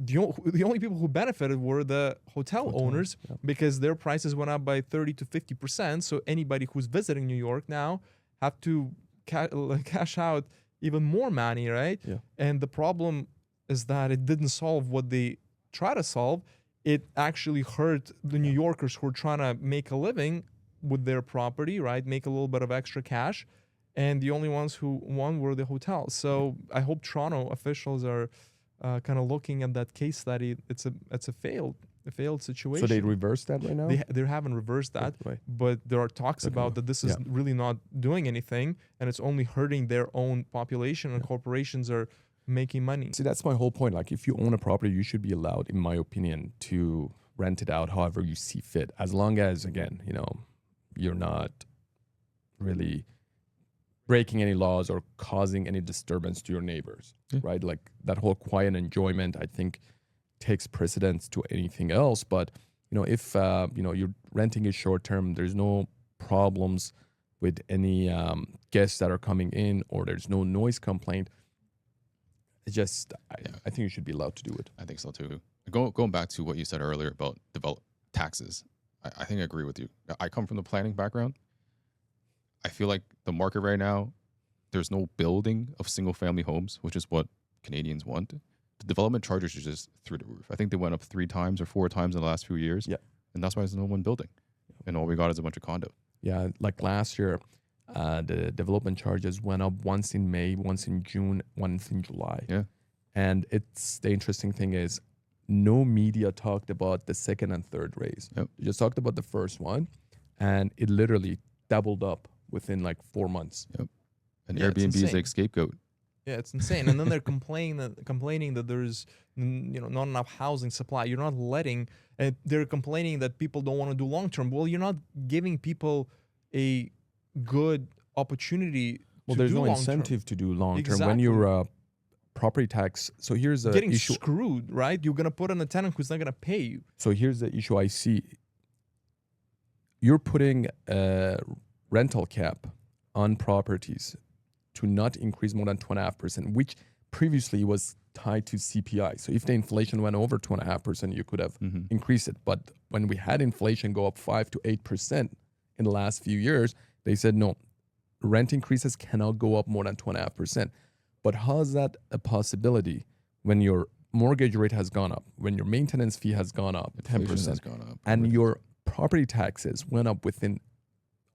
the only people who benefited were the hotel Hotel, owners yeah. because their prices went up by 30 to 50%. So anybody who's visiting New York now have to cash out even more money, right? Yeah. And the problem is that it didn't solve what they try to solve. It actually hurt the New Yorkers who are trying to make a living with their property, right? Make a little bit of extra cash. And the only ones who won were the hotels. So I hope Toronto officials are kind of looking at that case study. It's a failed situation. So they reversed that right now? They haven't reversed that, Right. but there are talks Okay. about that this is Yeah. really not doing anything, and it's only hurting their own population, and corporations are making money. See, that's my whole point. Like, if you own a property, you should be allowed, in my opinion, to rent it out however you see fit, as long as, again, you're not really breaking any laws or causing any disturbance to your neighbors, right? Like, that whole quiet enjoyment, I think, takes precedence to anything else. But if you're renting it short term, there's no problems with any guests that are coming in, or there's no noise complaint. It's just, I think you should be allowed to do it. I think so too. Going back to what you said earlier about taxes, I think I agree with you. I come from the planning background. I feel like the market right now, there's no building of single family homes, which is what Canadians want. The development charges are just through the roof. I think they went up 3 times or 4 times in the last few years. Yeah. And that's why there's no one building. And all we got is a bunch of condos. Yeah, like last year, the development charges went up once in May, once in June, once in July. Yeah. And the interesting thing is, no media talked about the second and third raise. Yep. They just talked about the first one, and it literally doubled up within like 4 months. Yep. And Yeah, it's Airbnb is insane. like scapegoat. Yeah, it's insane. And then they're complaining that there's not enough housing supply. You're not letting. They're complaining that people don't want to do long term. Well, you're not giving people a good opportunity. Well, to there's do no long-term. incentive to do long term. Exactly. When you're property tax, so here's the Getting issue. screwed, right? You're gonna put in a tenant who's not gonna pay you. So here's the issue I see. You're putting a rental cap on properties to not increase more than 2.5%, which previously was tied to CPI. So if the inflation went over 2.5%, you could have increased it. But when we had inflation go up 5 to 8% in the last few years, they said no, rent increases cannot go up more than 2.5%. But how is that a possibility when your mortgage rate has gone up, when your maintenance fee has gone up 10%, Inflation has gone up. and your property taxes went up within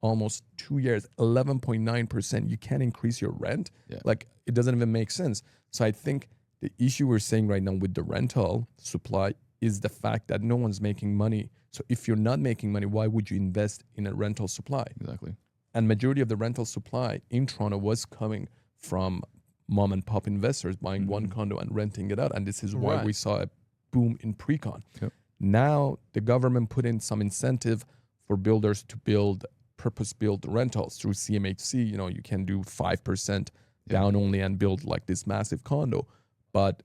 almost 2 years, 11.9%? You can't increase your rent. Yeah. Like, it doesn't even make sense. So I think the issue we're saying right now with the rental supply is the fact that no one's making money. So if you're not making money, why would you invest in a rental supply? Exactly. And majority of the rental supply in Toronto was coming from mom and pop investors buying one condo and renting it out. And this is why Right. we saw a boom in pre-con. Yep. Now the government put in some incentive for builders to build purpose-built rentals through CMHC. You can do 5% down only and build like this massive condo. But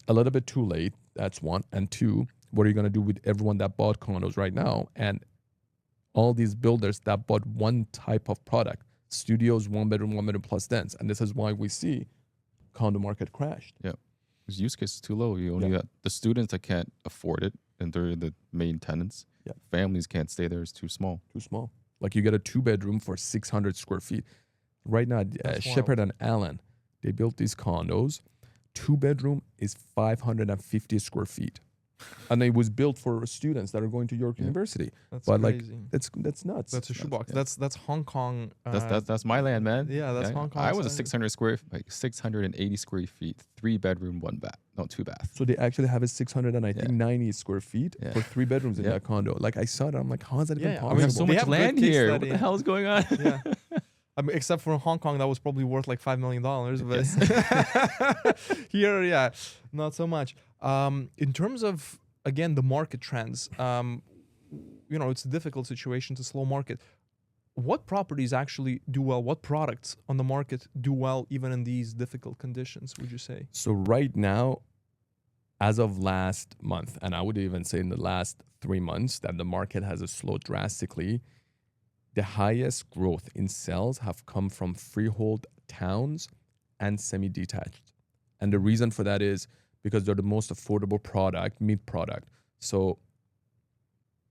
a little bit too late. That's one. And two, what are you going to do with everyone that bought condos right now? And all these builders that bought one type of product, studios, one bedroom plus dens. And this is why we see condo market crashed. Yeah. Because use case is too low. You only got the students that can't afford it, and they're the main tenants. Yeah. Families can't stay there. It's too small. Too small. Like, you get a 2-bedroom for 600 square feet. Right now, That's Shepherd wild. and Allen, they built these condos. 2-bedroom is 550 square feet. And it was built for students that are going to York University. That's But crazy. that's nuts. That's a shoebox. yeah. That's Hong Kong. That's my land, man. yeah, that's Hong Kong I was a size. 680 square feet, 3-bedroom, 1 bath, no 2 bath. So they actually have a 690 square feet Yeah. for 3 bedrooms in Yeah. that condo. Like, I saw it, I'm like, how is that even Yeah, I possible? mean, We have so They much have good land case here. What study. the hell is going on? Yeah. I mean, except for Hong Kong, that was probably worth like $5 million. But here, yeah, not so much. In terms of, again, the market trends, it's a difficult situation. It's a slow market. What properties actually do well? What products on the market do well even in these difficult conditions, would you say? So right now, as of last month, and I would even say in the last 3 months, that the market has slowed drastically. The highest growth in sales have come from freehold towns and semi-detached. And the reason for that is because they're the most affordable product, mid product. So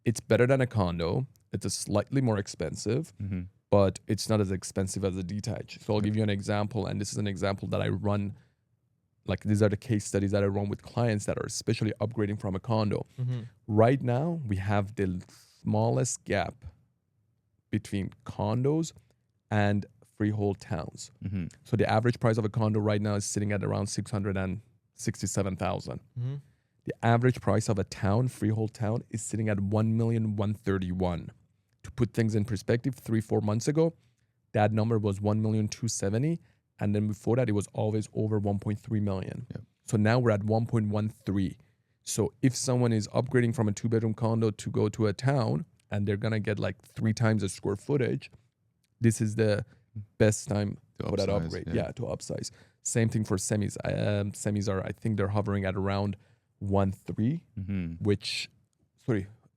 it's better than a condo. It's a slightly more expensive, Mm-hmm. but it's not as expensive as a detached. So I'll give you an example, and this is an example that I run. Like these are the case studies that I run with clients that are especially upgrading from a condo. Mm-hmm. Right now, we have the smallest gap between condos and freehold towns. Mm-hmm. So the average price of a condo right now is sitting at around 667,000. Mm-hmm. The average price of a town, freehold town, is sitting at 1,131,000. To put things in perspective, 3-4 months ago, that number was 1,270,000, and then before that, it was always over 1.3 million. Yep. So now we're at 1.13. So if someone is upgrading from a 2-bedroom condo to go to a town, and they're gonna get like 3 times the square footage, this is the best time To for that upsize, upgrade. yeah. Yeah, to upsize. Same thing for semis. Semis are, I think they're hovering at around 1.3, Mm-hmm.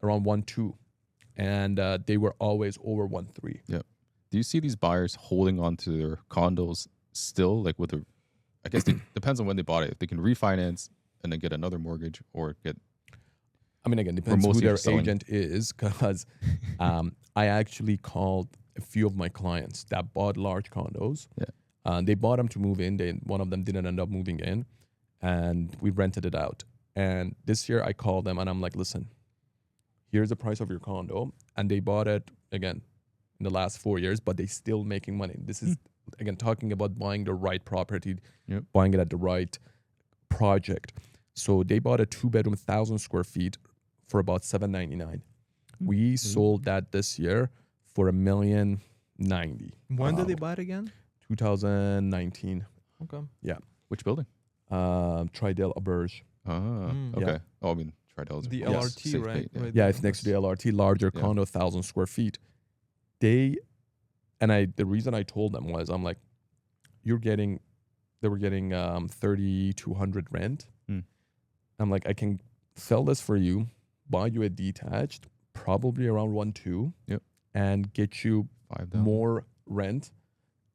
around 1.2, and they were always over 1.3. Do you see these buyers holding on to their condos still, like with a, I guess it depends on when they bought it. If they can refinance and then get another mortgage or get, I mean, again, depends who mostly their for selling. agent is, because I actually called a few of my clients that bought large condos. Yeah. They bought them to move in. One of them didn't end up moving in, and we rented it out. And this year I called them and I'm like, listen, here's the price of your condo. And they bought it, again, in the last 4 years, but they still making money. This is, again, talking about buying the right property, Yep. buying it at the right project. So they bought a 2-bedroom, 1,000 square feet for about $799. We sold that this year for $1,090,000. When did they Wow. buy it again? 2019. Okay. Which building? Tridale Auberge. Ah, Mm. okay. Yeah. Oh, I mean, Tridale's The Yes. LRT, safe right? pay, yeah. With Yeah, it's next to the LRT, larger Yeah. condo, 1,000 square feet. The reason I told them was, I'm like, they were getting 3,200 rent. Mm. I'm like, I can sell this for you, buy you a detached, probably around 1.2, Yep. and get you 5,000. more rent,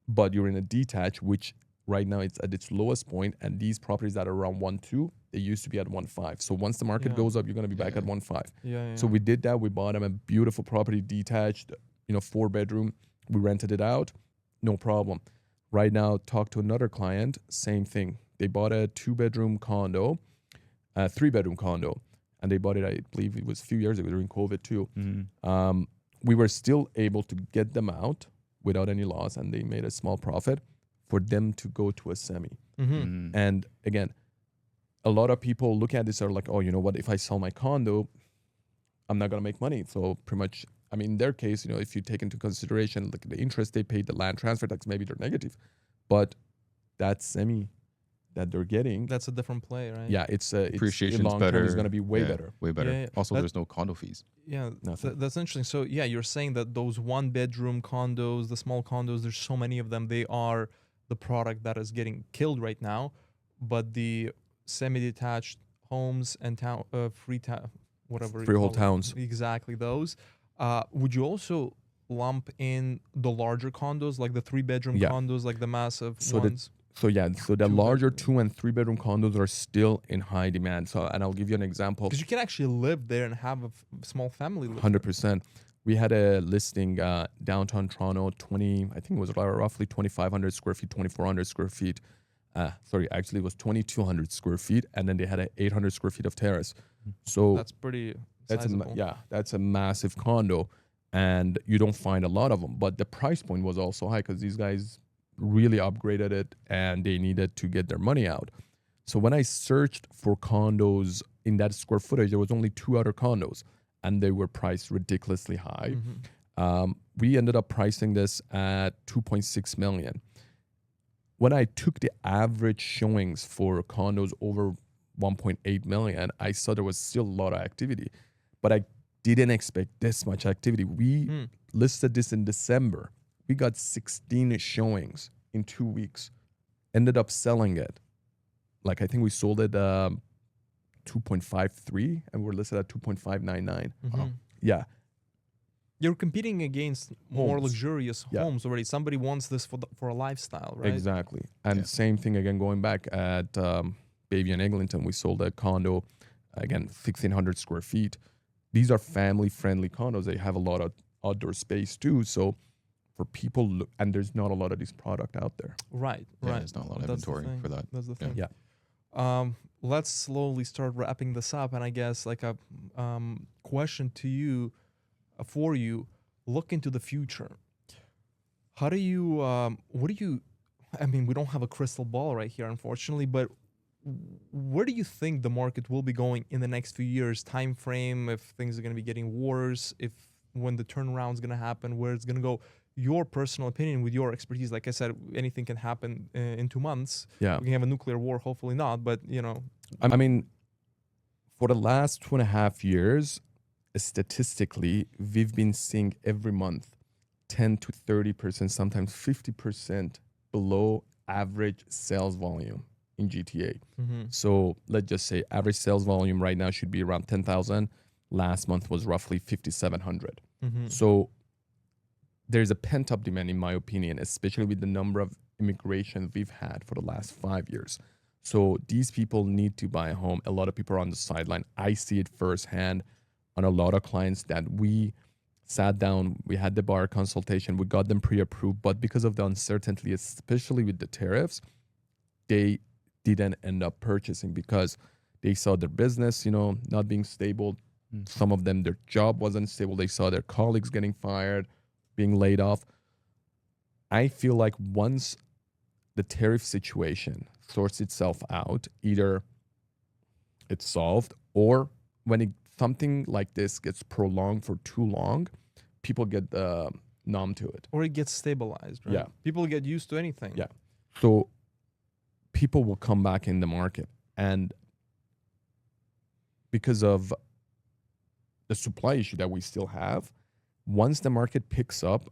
but you're in a detached, which right now it's at its lowest point, and these properties that are around 1.2, they used to be at 1.5. So once the market Yeah. goes up, you're gonna be back Yeah. at 1.5. Yeah. So we did that. We bought them a beautiful property, detached, 4-bedroom. We rented it out, no problem. Right now, talk to another client, same thing. They bought a 2-bedroom condo, a 3-bedroom condo, and they bought it, I believe it was a few years ago during COVID too. Mhm. We were still able to get them out without any loss, and they made a small profit for them to go to a semi. Mm-hmm. Mhm. And again, a lot of people look at this are like, oh, you know what? If I sell my condo, I'm not gonna make money. So pretty much, I mean, in their case, if you take into consideration like the interest they paid, the land transfer tax, maybe they're negative, but that semi that they're getting, That's a different play, right? yeah, it's Appreciation's long term is better. gonna be way Yeah, better. Way better. Yeah, yeah. Also, That- there's no condo fees. Yeah, Nothing. that's interesting. So yeah, you're saying that those 1-bedroom condos, the small condos, there's so many of them. They are the product that is getting killed right now, but the semi-detached homes and town, whatever you Freehold call it, towns. exactly those. Would you also lump in the larger condos, like the 3-bedroom Yeah. condos, like the massive So the ones? So yeah, so the 2 larger bedroom. 2 and 3-bedroom condos are still in high demand. So, and I'll give you an example. Because you can actually live there and have a small family. Live 100%. We had a listing downtown Toronto, I think it was roughly 2,500 square feet, 2,400 square feet. Actually it was 2,200 square feet, and then they had 800 square feet of terrace. So That's pretty that's sizable. that's a massive condo, and you don't find a lot of them. But the price point was also high because these guys really upgraded it and they needed to get their money out. So when I searched for condos in that square footage, there was only 2 other condos, and they were priced ridiculously high. Mhm. We ended up pricing this at 2.6 million. When I took the average showings for condos over 1.8 million, I saw there was still a lot of activity, but I didn't expect this much activity. We Hmm. listed this in December. We got 16 showings in 2 weeks. Ended up selling it. Like I think we sold it 2.53 and we're listed at 2.599. Mhm. Yeah. You're competing against more Homes. luxurious Yeah. homes already. Somebody wants this for a lifestyle, right? Exactly. And Yeah. same thing again, going back at Bayview and Eglinton, we sold a condo, again, 1,600 square feet. These are family-friendly condos. They have a lot of outdoor space too. So for people, and there's not a lot of this product out there. Right. Yeah, Right. there's not a lot of That's the inventory thing. for that. That's the Yeah. thing. Yeah. Let's slowly start wrapping this up, and I guess like a question to you, for you, look into the future. How do you? What do you? I mean, we don't have a crystal ball right here, unfortunately, but where do you think the market will be going in the next few years? Time frame, if things are going to be getting worse, if when the turnaround is going to happen, where it's going to go. Your personal opinion with your expertise, like I said, anything can happen in 2 months. Yeah. We can have a nuclear war, hopefully not, but I mean, for the last 2.5 years, statistically, we've been seeing every month 10 to 30%, sometimes 50% below average sales volume in GTA. So let's just say average sales volume right now should be around 10,000. Last month was roughly 5,700. So there's a pent-up demand, in my opinion, especially with the number of immigration we've had for the last 5 years. So these people need to buy a home. A lot of people are on the sideline. I see it firsthand on a lot of clients that we sat down, we had the buyer consultation, we got them pre-approved, but because of the uncertainty, especially with the tariffs, they didn't end up purchasing because they saw their business, not being stable. Some of them, their job wasn't stable. They saw their colleagues getting fired, being laid off. I feel like once the tariff situation sorts itself out, either it's solved or when something like this gets prolonged for too long, people get numb to it. or it gets stabilized, right? Yeah. People get used to anything. Yeah. So people will come back in the market. And because of the supply issue that we still have, once the market picks up,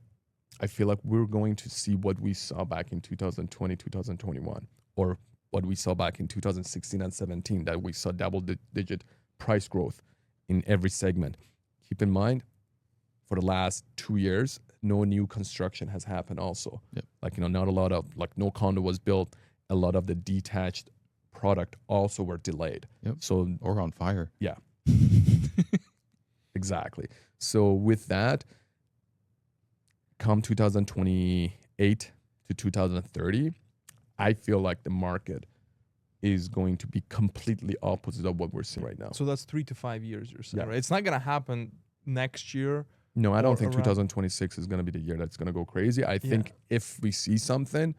I feel like we're going to see what we saw back in 2020, 2021, or what we saw back in 2016 and 17, that we saw double-digit price growth in every segment. Keep in mind, for the last 2 years, no new construction has happened also. Yep. Like, not a lot of, no condo was built. A lot of the detached product also were delayed. Yep. So, Or on fire. yeah. Exactly. So with that, come 2028 to 2030, I feel like the market is going to be completely opposite of what we're seeing right now. So that's 3 to 5 years, you're saying, Yeah. right? It's not going to happen next year. No, I or don't think around- 2026 is going to be the year that's going to go crazy. I think if we see something,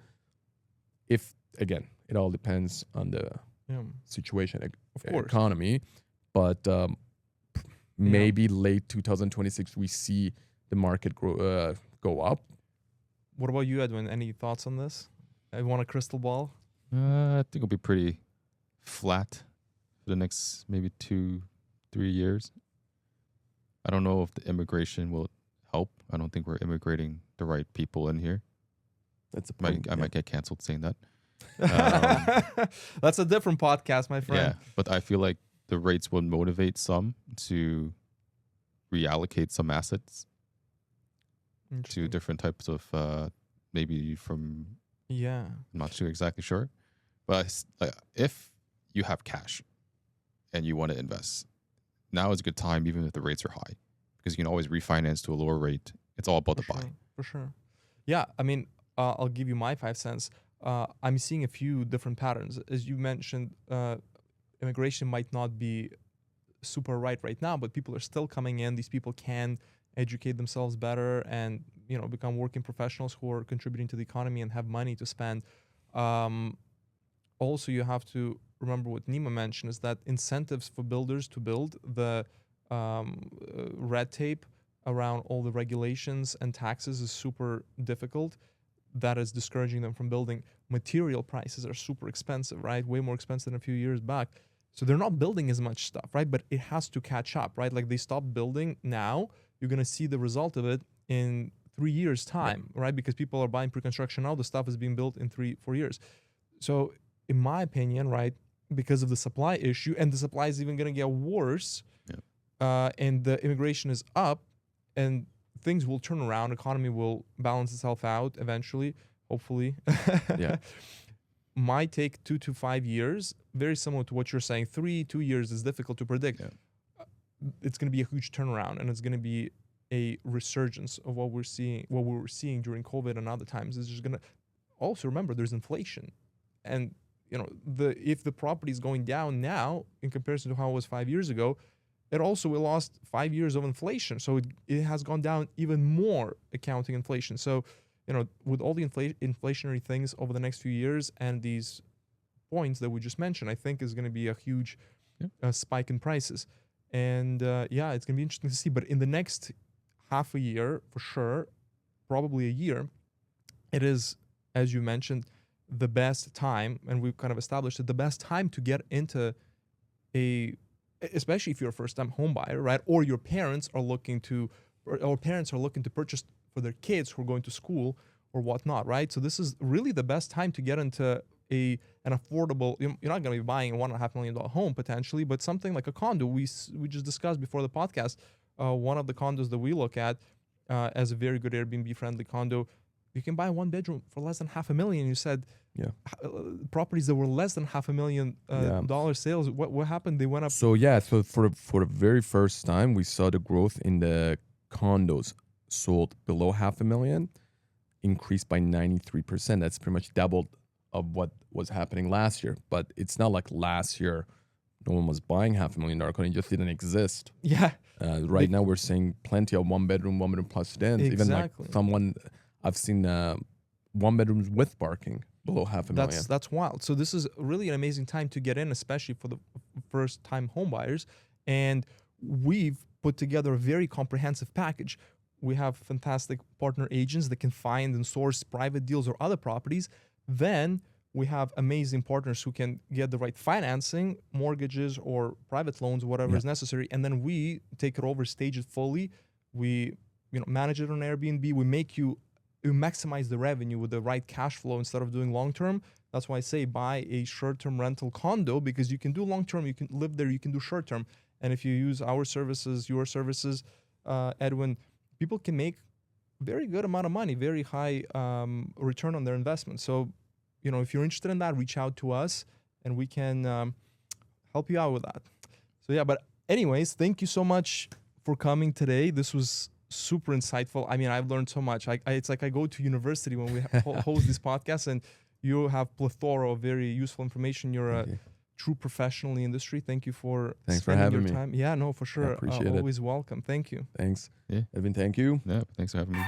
again, it all depends on the Yeah. situation, Of course. economy, but maybe late 2026 we see the market go up. What about you, Edwin? Any thoughts on this? I want a crystal ball. I think it'll be pretty flat for the next maybe 2-3 years. I don't know if the immigration will help. I don't think we're immigrating the right people in here. That's a I problem. might get canceled saying that. That's a different podcast, my Yeah, friend. but I feel like the rates would motivate some to reallocate some assets to Interesting. different types of maybe from, Yeah. I'm not too exactly sure, but if you have cash and you want to invest, now is a good time, even if the rates are high, because you can always refinance to a lower rate. It's all about the buy. For sure. Yeah, I mean, I'll give you my 5 cents. I'm seeing a few different patterns. As you mentioned, immigration might not be super right now, but people are still coming in. These people can educate themselves better and become working professionals who are contributing to the economy and have money to spend. Also, you have to remember what Nima mentioned is that incentives for builders to build, the red tape around all the regulations and taxes is super difficult. That is discouraging them from building. Material prices are super expensive, right? Way more expensive than a few years back. So they're not building as much stuff, right? But it has to catch up, right? Like they stop building now. You're going to see the result of it in 3 years' time, right? Because people are buying pre-construction now. The stuff is being built in 3-4 years. So in my opinion, right, because of the supply issue, and the supply is even going to get worse, and the immigration is up, and things will turn around, economy will balance itself out eventually, hopefully. Yeah. might take 2 to 5 years, very similar to what you're saying. 2 years is difficult to predict. Yeah. It's going to be a huge turnaround, and it's going to be a resurgence of what we were seeing during COVID and other times. It's just going to also remember there's inflation, and if the property is going down now in comparison to how it was 5 years ago, we lost 5 years of inflation. So it has gone down even more, accounting inflation. So, with all the inflationary things over the next few years and these points that we just mentioned, I think is going to be a huge spike in prices. And it's going to be interesting to see. But in the next half a year, for sure, probably a year, it is, as you mentioned, the best time, and we've kind of established it, the best time to get into especially if you're a first-time home buyer, right? Or your parents are looking to purchase for their kids who are going to school or whatnot, right? So this is really the best time to get into an affordable. You're not going to be buying a $1.5 million home potentially, but something like a condo. We just discussed before the podcast. One of the condos that we look at as a very good Airbnb-friendly condo, you can buy 1 bedroom for less than $500,000. You said properties that were less than $500,000 sales. What happened? They went up. So for the very first time, we saw the growth in the condos sold below $500,000 increased by 93%. That's pretty much doubled of what was happening last year. But it's not like last year no one was buying $500,000 condo; it just didn't exist. Yeah. Right now we're seeing plenty of 1 bedroom plus students. Exactly. Even like I've seen 1 bedrooms with parking below $500,000. That's wild. So this is really an amazing time to get in, especially for the first time home buyers. And we've put together a very comprehensive package. We have fantastic partner agents that can find and source private deals or other properties. Then we have amazing partners who can get the right financing, mortgages or private loans, whatever is necessary. And then we take it over, stage it fully. We manage it on Airbnb. We maximize the revenue with the right cash flow instead of doing long-term. That's why I say buy a short-term rental condo, because you can do long-term, you can live there, you can do short-term. And if you use our services, your services, Edwin, people can make very good amount of money, very high return on their investment. So, if you're interested in that, reach out to us and we can help you out with that. So but anyways, thank you so much for coming today. This was super insightful. I mean, I've learned so much. It's like I go to university when we host this podcast, and you have plethora of very useful information. You're a true professional in the industry. Thank you for spending your time. Yeah, no, for sure. I appreciate it. Always welcome. Thank you. Thanks. Yeah. Edwin, thank you. Yeah, thanks for having me.